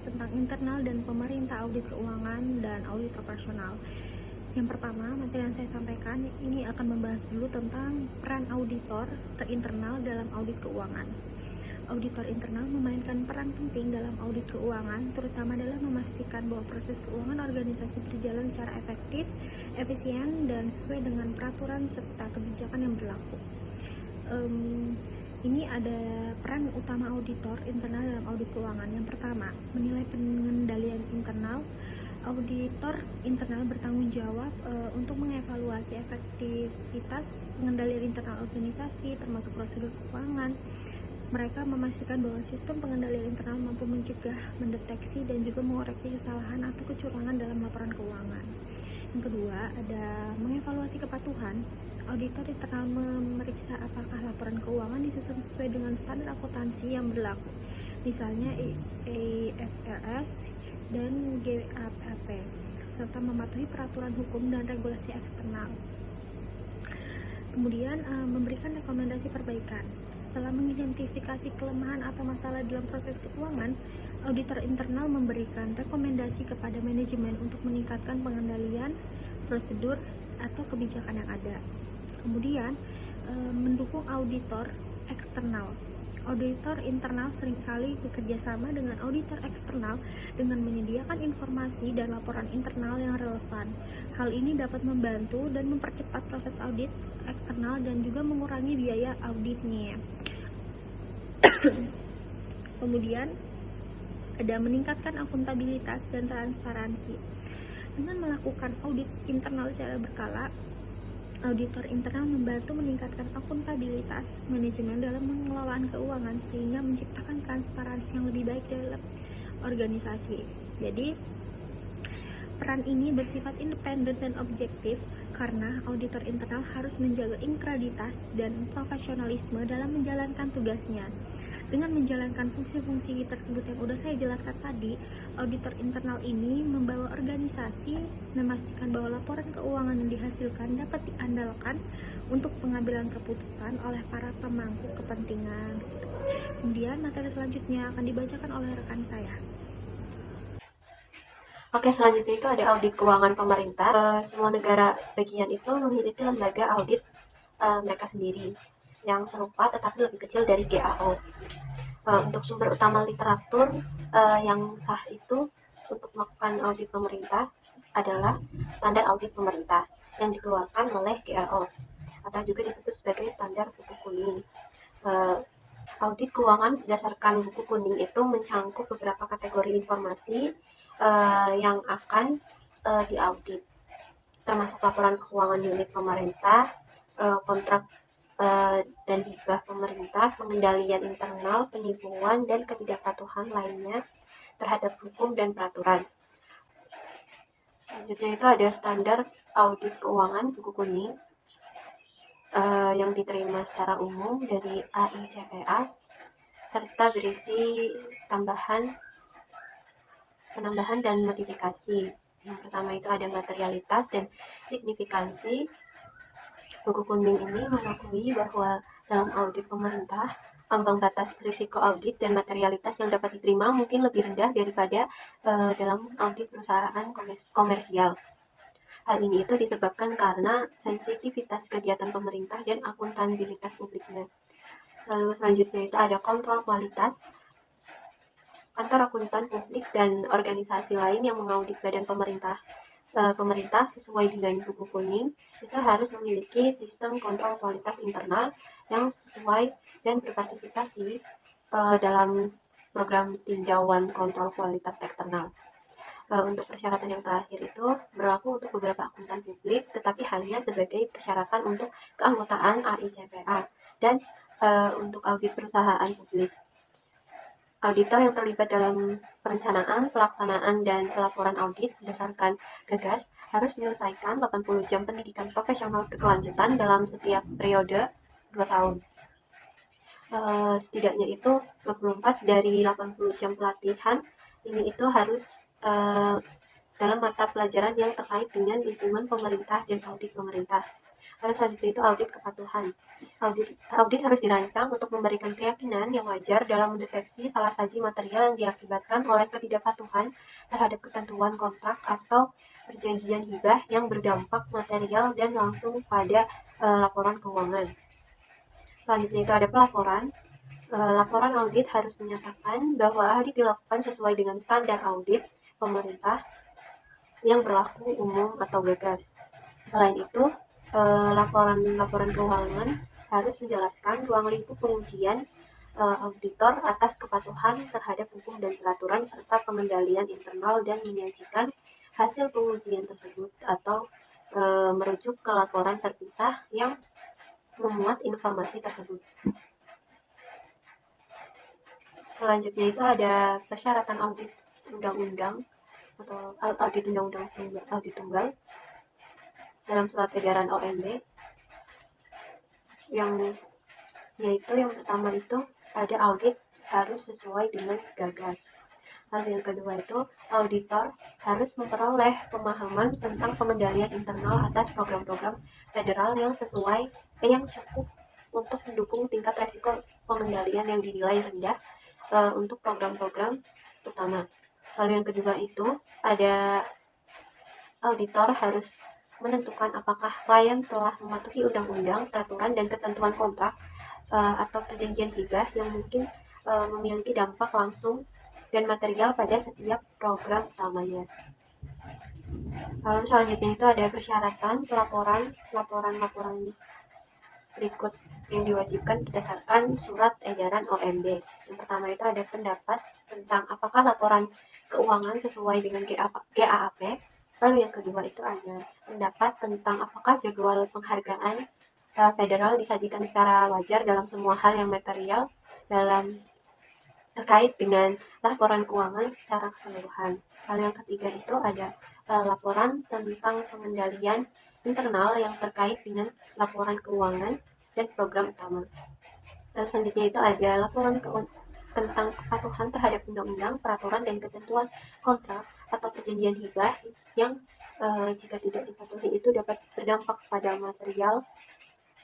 tentang internal dan pemerintah, audit keuangan, dan audit operasional. Yang pertama, materi yang saya sampaikan ini akan membahas dulu tentang peran auditor internal dalam audit keuangan. Auditor internal memainkan peran penting dalam audit keuangan, terutama dalam memastikan bahwa proses keuangan organisasi berjalan secara efektif, efisien, dan sesuai dengan peraturan serta kebijakan yang berlaku. Ini ada peran utama auditor internal dalam audit keuangan. Yang pertama, menilai pengendalian internal. Auditor internal bertanggung jawab untuk mengevaluasi efektivitas pengendalian internal organisasi, termasuk prosedur keuangan. Mereka memastikan bahwa sistem pengendalian internal mampu mencegah, mendeteksi, dan juga mengoreksi kesalahan atau kecurangan dalam laporan keuangan. Yang kedua, ada mengevaluasi kepatuhan. Auditor internal memeriksa apakah laporan keuangan disusun sesuai dengan standar akuntansi yang berlaku, misalnya IFRS dan GAAP, serta mematuhi peraturan hukum dan regulasi eksternal. Kemudian memberikan rekomendasi perbaikan. Setelah mengidentifikasi kelemahan atau masalah dalam proses keuangan, auditor internal memberikan rekomendasi kepada manajemen untuk meningkatkan pengendalian, prosedur, atau kebijakan yang ada. Kemudian mendukung auditor eksternal. Auditor internal seringkali bekerja sama dengan auditor eksternal dengan menyediakan informasi dan laporan internal yang relevan. Hal ini dapat membantu dan mempercepat proses audit eksternal dan juga mengurangi biaya auditnya. Kemudian ada meningkatkan akuntabilitas dan transparansi. Dengan melakukan audit internal secara berkala, auditor internal membantu meningkatkan akuntabilitas manajemen dalam pengelolaan keuangan sehingga menciptakan transparansi yang lebih baik dalam organisasi. Jadi, peran ini bersifat independen dan objektif karena auditor internal harus menjaga integritas dan profesionalisme dalam menjalankan tugasnya. Dengan menjalankan fungsi-fungsi tersebut yang udah saya jelaskan tadi, auditor internal ini membawa organisasi memastikan bahwa laporan keuangan yang dihasilkan dapat diandalkan untuk pengambilan keputusan oleh para pemangku kepentingan. Kemudian materi selanjutnya akan dibacakan oleh rekan saya. Oke, selanjutnya itu ada audit keuangan pemerintah. Semua negara bagian itu memiliki lembaga audit mereka sendiri yang serupa tetapi lebih kecil dari GAO. Untuk sumber utama literatur yang sah itu untuk melakukan audit pemerintah adalah standar audit pemerintah yang dikeluarkan oleh GAO atau juga disebut sebagai standar buku kuning. Audit keuangan berdasarkan buku kuning itu mencangkup beberapa kategori informasi yang akan diaudit, termasuk laporan keuangan unit pemerintah, kontrak dan hibah pemerintah, pengendalian internal, penipuan, dan ketidakpatuhan lainnya terhadap hukum dan peraturan. Selanjutnya itu ada standar audit keuangan buku kuning yang diterima secara umum dari AICPA serta berisi penambahan dan modifikasi. Yang pertama itu ada materialitas dan signifikansi. Buku kuning ini mengakui bahwa dalam audit pemerintah, ambang batas risiko audit dan materialitas yang dapat diterima mungkin lebih rendah daripada dalam audit perusahaan komersial. Hal ini itu disebabkan karena sensitivitas kegiatan pemerintah dan akuntabilitas publiknya. Lalu selanjutnya itu ada kontrol kualitas. Kantor akuntan publik dan organisasi lain yang mengaudit badan pemerintah sesuai dengan buku kuning itu harus memiliki sistem kontrol kualitas internal yang sesuai dan berpartisipasi dalam program tinjauan kontrol kualitas eksternal. Untuk persyaratan yang terakhir itu berlaku untuk beberapa akuntan publik, tetapi hanya sebagai persyaratan untuk keanggotaan AICPA dan untuk audit perusahaan publik. Auditor yang terlibat dalam perencanaan, pelaksanaan, dan pelaporan audit berdasarkan GAGAS harus menyelesaikan 80 jam pendidikan profesional berkelanjutan dalam setiap periode 2 tahun. Setidaknya itu 24 dari 80 jam pelatihan ini itu harus dalam mata pelajaran yang terkait dengan lingkungan pemerintah dan audit pemerintah. Lalu selanjutnya itu audit kepatuhan. Audit harus dirancang untuk memberikan keyakinan yang wajar dalam mendeteksi salah saji material yang diakibatkan oleh ketidakpatuhan terhadap ketentuan kontrak atau perjanjian hibah yang berdampak material dan langsung pada laporan keuangan. Selanjutnya itu ada pelaporan. Laporan audit harus menyatakan bahwa audit dilakukan sesuai dengan standar audit pemerintah yang berlaku umum atau gagas. Selain itu, laporan keuangan harus menjelaskan ruang lingkup pengujian auditor atas kepatuhan terhadap hukum dan peraturan serta pengendalian internal dan menyajikan hasil pengujian tersebut atau merujuk ke laporan terpisah yang memuat informasi tersebut. Selanjutnya itu ada persyaratan audit undang-undang atau audit undang-undang audit tunggal dalam surat edaran OMB yang pertama itu ada audit harus sesuai dengan gagas. Lalu yang kedua itu auditor harus memperoleh pemahaman tentang pengendalian internal atas program-program federal yang cukup untuk mendukung tingkat resiko pengendalian yang dinilai rendah untuk program-program utama. Lalu yang kedua itu ada auditor harus menentukan apakah klien telah mematuhi undang-undang, peraturan, dan ketentuan kontrak atau perjanjian hibah yang mungkin memiliki dampak langsung dan material pada setiap program utamanya. Lalu selanjutnya itu ada persyaratan laporan berikut yang diwajibkan berdasarkan surat edaran OMB. Yang pertama itu ada pendapat tentang apakah laporan keuangan sesuai dengan GAAP. Lalu yang kedua itu ada pendapat tentang apakah jadwal penghargaan federal disajikan secara wajar dalam semua hal yang material terkait dengan laporan keuangan secara keseluruhan. Lalu yang ketiga itu ada laporan tentang pengendalian internal yang terkait dengan laporan keuangan dan program utama. Lalu selanjutnya itu ada laporan tentang kepatuhan terhadap undang-undang, peraturan, dan ketentuan kontrak atau perjanjian hibah yang jika tidak dipatuhi itu dapat berdampak pada material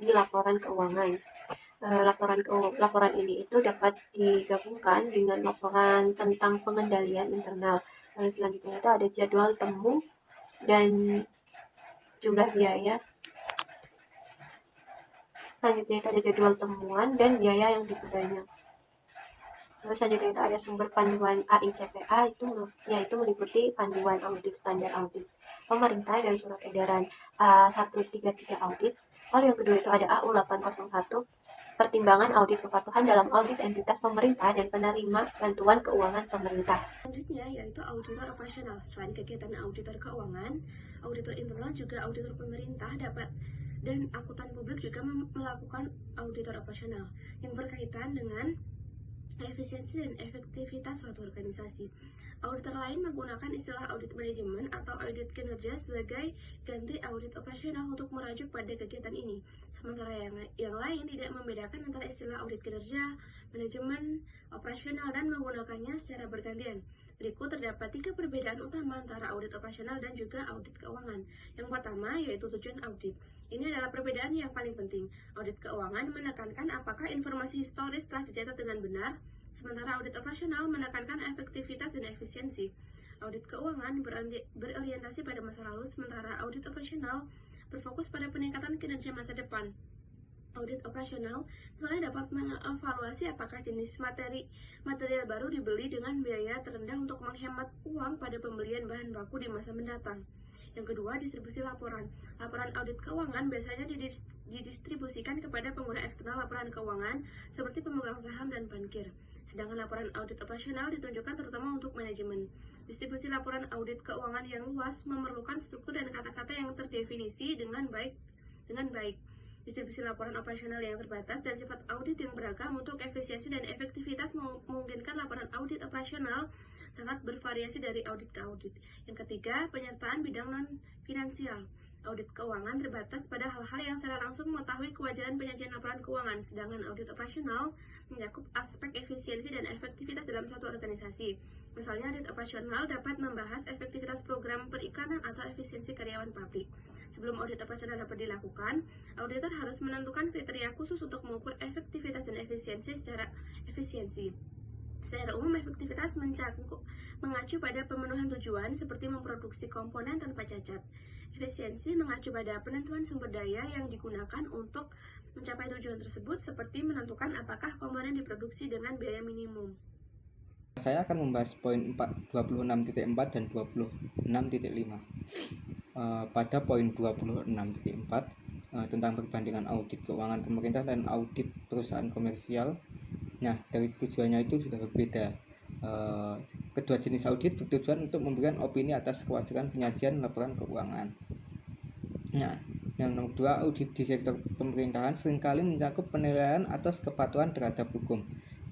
di laporan keuangan. Laporan ini itu dapat digabungkan dengan laporan tentang pengendalian internal. Lalu selanjutnya itu ada jadwal temu dan jumlah biaya. Selanjutnya itu ada jadwal temuan dan biaya yang diperbanyak. Lalu selanjutnya itu ada sumber panduan AICPA yaitu meliputi panduan audit standar audit pemerintah dan surat edaran A133 audit. Lalu yang kedua itu ada AU 801 pertimbangan audit kepatuhan dalam audit entitas pemerintah dan penerima bantuan keuangan pemerintah. Selanjutnya yaitu auditor operasional. Selain kegiatan auditor keuangan, auditor internal juga auditor pemerintah dan akuntan publik juga melakukan auditor operasional yang berkaitan dengan efisiensi dan efektivitas suatu organisasi. Auditor lain menggunakan istilah audit manajemen atau audit kinerja sebagai ganti audit operasional untuk merujuk pada kegiatan ini. Sementara yang lain tidak membedakan antara istilah audit kinerja, manajemen, operasional dan menggunakannya secara bergantian. Berikut terdapat 3 perbedaan utama antara audit operasional dan juga audit keuangan. Yang pertama yaitu tujuan audit. Ini adalah perbedaan yang paling penting. Audit keuangan menekankan apakah informasi historis telah dicatat dengan benar, sementara audit operasional menekankan efektivitas dan efisiensi. Audit keuangan berorientasi pada masa lalu, sementara audit operasional berfokus pada peningkatan kinerja masa depan. Audit operasional misalnya dapat mengevaluasi apakah jenis material baru dibeli dengan biaya terendah untuk menghemat uang pada pembelian bahan baku di masa mendatang. Yang kedua, distribusi laporan. Laporan audit keuangan biasanya didistribusikan kepada pengguna eksternal laporan keuangan seperti pemegang saham dan bankir. Sedangkan laporan audit operasional ditunjukkan terutama untuk manajemen. Distribusi laporan audit keuangan yang luas memerlukan struktur dan kata-kata yang terdefinisi dengan baik. Distribusi laporan operasional yang terbatas dan sifat audit yang beragam untuk efisiensi dan efektivitas memungkinkan laporan audit operasional sangat bervariasi dari audit ke audit. Yang ketiga, penyertaan bidang non-finansial. Audit keuangan terbatas pada hal-hal yang secara langsung mengetahui kewajaran penyajian laporan keuangan, sedangkan audit operasional mencakup aspek efisiensi dan efektivitas dalam suatu organisasi. Misalnya, audit operasional dapat membahas efektivitas program periklanan atau efisiensi karyawan pabrik. Sebelum audit operasional dapat dilakukan, auditor harus menentukan kriteria khusus untuk mengukur efektivitas dan efisiensi secara efisiensi. Secara umum, efektivitas mengacu pada pemenuhan tujuan seperti memproduksi komponen tanpa cacat. Efisiensi mengacu pada penentuan sumber daya yang digunakan untuk mencapai tujuan tersebut seperti menentukan apakah komponen diproduksi dengan biaya minimum. Saya akan membahas poin 26.4 dan 26.5. Pada poin 26.4 tentang perbandingan audit keuangan pemerintah dan audit perusahaan komersial. Nah, dari tujuannya itu sudah berbeda. Kedua jenis audit bertujuan untuk memberikan opini atas kewajaran penyajian laporan keuangan. Nah, yang nomor 2, audit di sektor pemerintahan seringkali mencakup penilaian atas kepatuhan terhadap hukum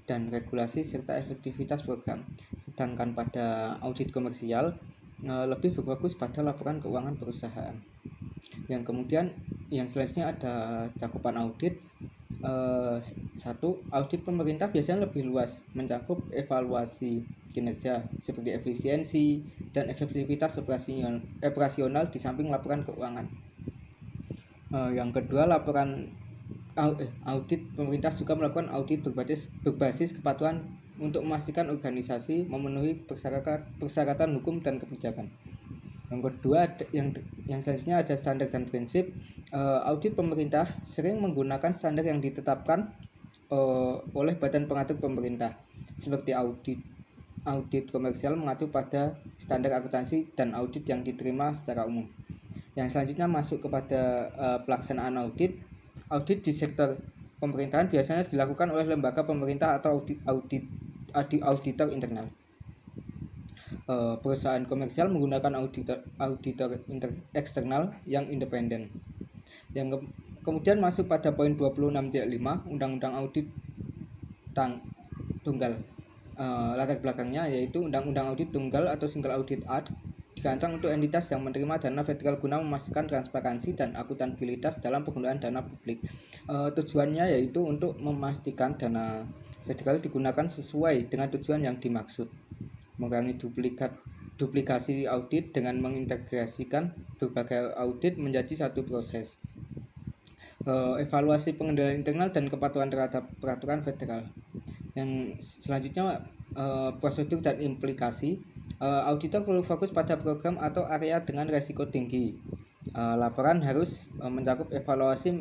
dan regulasi serta efektivitas program. Sedangkan pada audit komersial lebih berfokus pada laporan keuangan perusahaan. Yang kemudian yang selanjutnya ada cakupan audit. 1. Audit pemerintah biasanya lebih luas, mencakup evaluasi kinerja seperti efisiensi dan efektivitas operasional di samping laporan keuangan. Yang kedua, audit pemerintah juga melakukan audit berbasis kepatuhan untuk memastikan organisasi memenuhi persyaratan hukum dan kebijakan. Yang kedua, yang selanjutnya ada standar dan prinsip. Audit pemerintah sering menggunakan standar yang ditetapkan oleh badan pengatur pemerintah, seperti audit komersial mengacu pada standar akuntansi dan audit yang diterima secara umum. Yang selanjutnya masuk kepada pelaksanaan audit. Audit di sektor pemerintahan biasanya dilakukan oleh lembaga pemerintah atau auditor internal. Perusahaan komersial menggunakan auditor eksternal yang independen. Yang kemudian masuk pada poin 26.5 Undang-Undang Audit Tunggal. Latar belakangnya yaitu Undang-Undang Audit Tunggal atau Single Audit Act dirancang untuk entitas yang menerima dana federal guna memastikan transparansi dan akuntabilitas dalam penggunaan dana publik. Tujuannya yaitu untuk memastikan dana federal digunakan sesuai dengan tujuan yang dimaksud, mengurangi duplikasi audit dengan mengintegrasikan berbagai audit menjadi satu proses. Evaluasi pengendalian internal dan kepatuhan terhadap peraturan federal. Yang selanjutnya prosedur dan implikasi. Auditor perlu fokus pada program atau area dengan risiko tinggi. Laporan harus mencakup evaluasi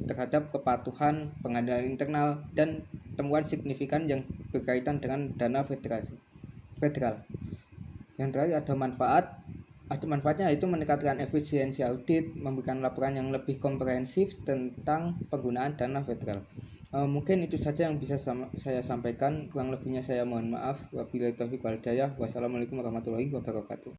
terhadap kepatuhan, pengendalian internal, dan temuan signifikan yang berkaitan dengan dana federal. Yang terakhir ada manfaat. Manfaatnya yaitu meningkatkan efisiensi audit, memberikan laporan yang lebih komprehensif tentang penggunaan dana federal. Mungkin itu saja yang bisa saya sampaikan. Kurang lebihnya saya mohon maaf. Wabillahi taufiq wal hidayah. Wassalamualaikum warahmatullahi wabarakatuh.